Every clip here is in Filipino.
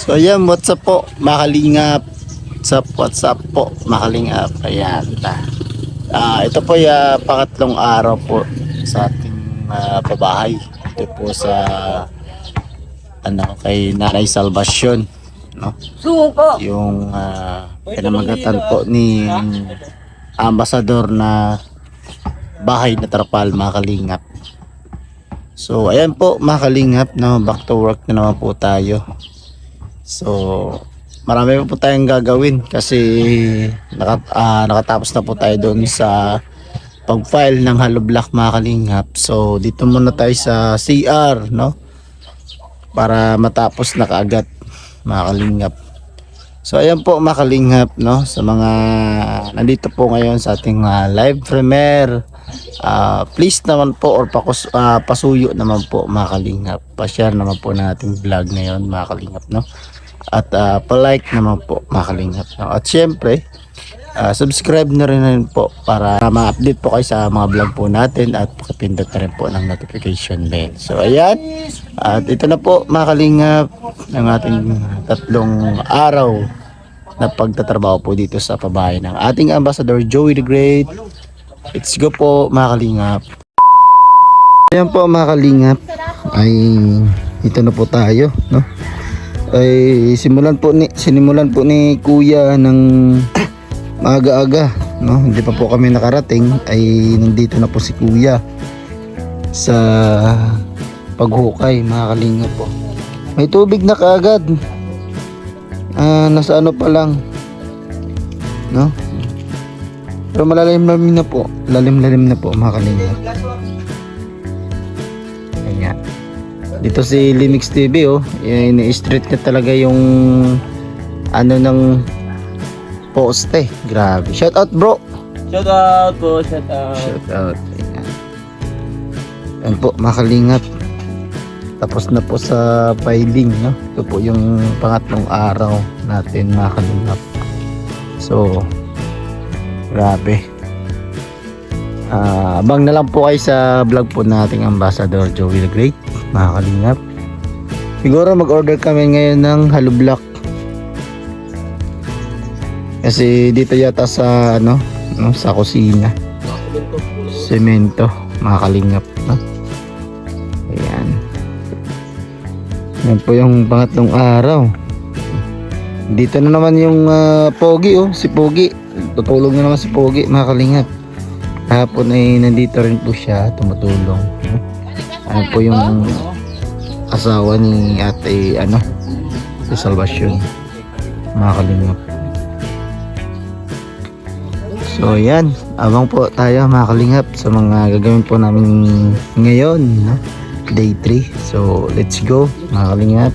So ayan, what's up po, makalingap. What's up po, makalingap. Ayan. Ito po yung pangatlong araw po sa ating pabahay. Ito po sa kay Nanay Salvacion, no? Suko. Yung pinamagatan po ni Ambassador na bahay na Trapal, makalingap. So ayan po, makalingap, no? Back to work na naman po tayo. So marami po tayong gagawin kasi nakatapos na po tayo doon sa pag-file ng hollow block, mga kalingap. So dito muna tayo sa CR, no, para matapos na kaagad, mga kalingap. So ayan po, mga kalingap, no, sa mga nandito po ngayon sa ating live premiere, please naman po, or pasuyo naman po, mga kalingap, pa-share naman po na ating vlog ngayon, mga kalingap, no. At pa-like naman po, mga kalingap, no? At syempre subscribe na rin po para ma-update po kayo sa mga vlog po natin, at pakipindot na rin po ng notification bell. So ayan, at ito na po, mga kalingap, ang ating tatlong araw na pagtatrabaho po dito sa pabahay ng ating Ambassador Joey the Great. Let's go po, mga kalingap. Ayan po, mga kalingap, ay ito na po tayo, no? Ay sinimulan po ni Kuya ng maaga-aga, no? Hindi pa po kami nakarating, ay nandito na po si Kuya sa paghukay, mga kalingap po. May tubig na kaagad, nasa ano pa lang, no? Pero malalim-lalim na po, lalim-lalim na po, mga kalingap. Ayan. Dito si Limix TV, oh, ini-street na talaga yung ng poste. Grabe. Shout out, bro. Shout out po, shout out. Shout out. Ayan po, makalingap. Tapos na po sa filing, no? Ito po yung pangatlong araw natin, makalingap. So, grabe. Abang na lang po kayo sa vlog po nating Ambassador Joey the Great, mga kalingap. Siguro mag-order kami ngayon ng hollow block kasi dito yata sa sa kusina, semento, mga kalingap, no? Ayan. Yan po yung pangatlong araw. Dito na naman yung Pogi, oh, si Pogi. Tutulong na naman si Pogi, mga kalingap. Hapon ay nandito rin po siya, tumutulong. Ano po yung asawa ni ate, si Salvacion, mga kalingap. So yan, abang po tayo, mga kalingap, sa mga gagawin po namin ngayon, no? Day 3. So let's go, mga kalingap.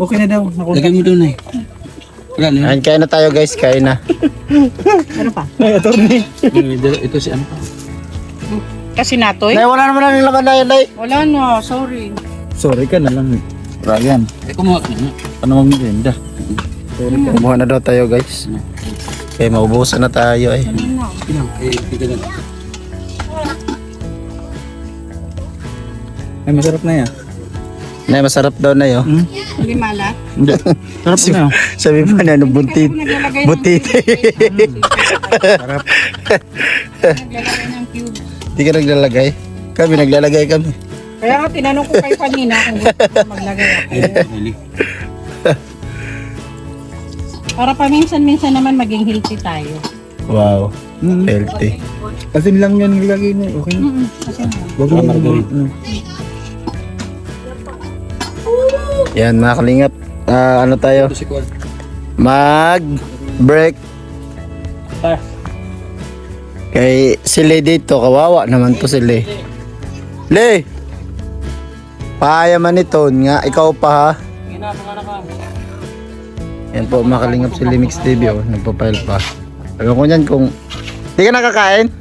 Okay na daw. Lagay mo doon eh. Wala na. Ayan, kain na tayo guys, kain na. Ano pa? Ay, attorney. Ito si ano pa. Kasi natoy? Nay, wala naman ang laman na yun, Nay. Wala na, sorry. Sorry ka na lang. Ryan. Kumuha ka na. Ano magmerienda? Kumuha na daw tayo guys. Okay, maubusan na tayo eh. Sige lang. Tika lang. Ay, masarap na yan. Nay, masarap daw na yun. Hindi malat. Hindi. Sarap na yan. Sabi pa na, ano, buntit. Naglalagay Buntit. Sarap. Naglalagay ng cube. Hindi ka naglalagay. Kami, naglalagay kami. Kaya nga tinanong ko kayo kanina kung gusto ko maglagay ako. Para paminsan-minsan naman maging healthy tayo. Wow, healthy. Asin lang yan nilagay na. Okay na. Kasi Huwag mo margarine. Yan, mga kalingap. Ano tayo? Ito si Kwan. Mag-break. Kay si Le dito, kawawa naman to si Le. Le! Pahaya man ito, nga ikaw pa ha. Yan po, makalingap si Limix TV, oh. Nagpapile pa. Alam ko niyan kung di ka nakakain,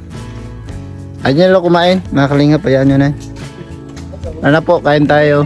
ayun nyo lang kumain. Makalingap, ayan nyo na. Ano po, kain tayo.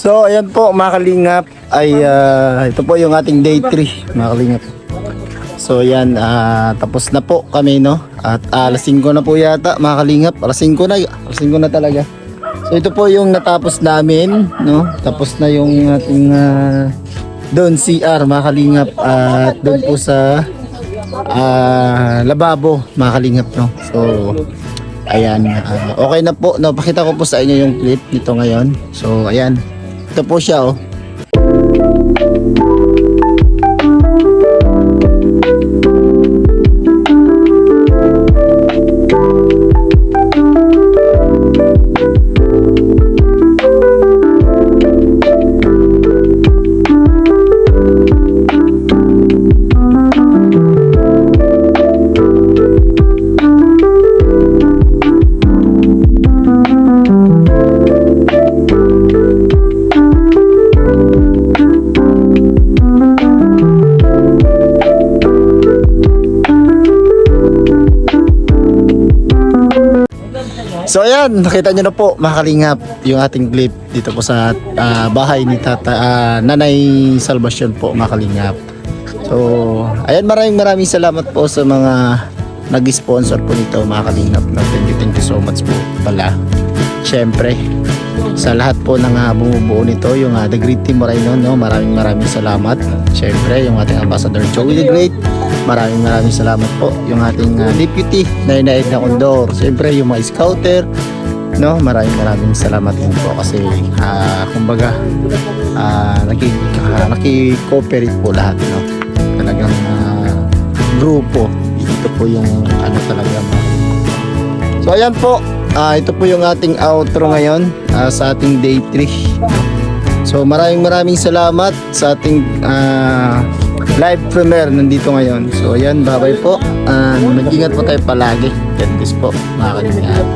So ayan po mga kalingap ay ito po yung ating day 3 mga kalingap. So ayan tapos na po kami no at alas 5 na po yata mga kalingap, alas 5 na talaga. So ito po yung natapos namin no, tapos na yung ating doon CR mga kalingap at doon po sa lababo mga kalingap no. So ayan okay na po no, pakita ko po sa inyo yung clip nito ngayon. So ayan, ito po siya oh. So ayan, nakita nyo na po mga kalingap yung ating clip dito po sa bahay ni Nanay Salvacion po mga kalingap. So ayan, maraming salamat po sa mga nag-sponsor po nito mga kalingap. Thank you so much po pala. Siyempre sa lahat po ng bumubuo nito, yung The Great Team Moreno, no? Maraming salamat. Siyempre yung ating Ambassador Joey the Great, maraming salamat po. Yung ating deputy na Edna Condor, siyempre yung mga scouter, no? Maraming salamat din po kasi kumbaga naki-cooperate po lahat, no? Talagang grupo. Ito po yung ano talaga. So ayan po, ito po yung ating outro ngayon sa ating day 3. So maraming salamat sa ating live premiere nandito ngayon. So ayan, bye-bye po. Mag-ingat po tayo palagi. God bless po mga kalingap.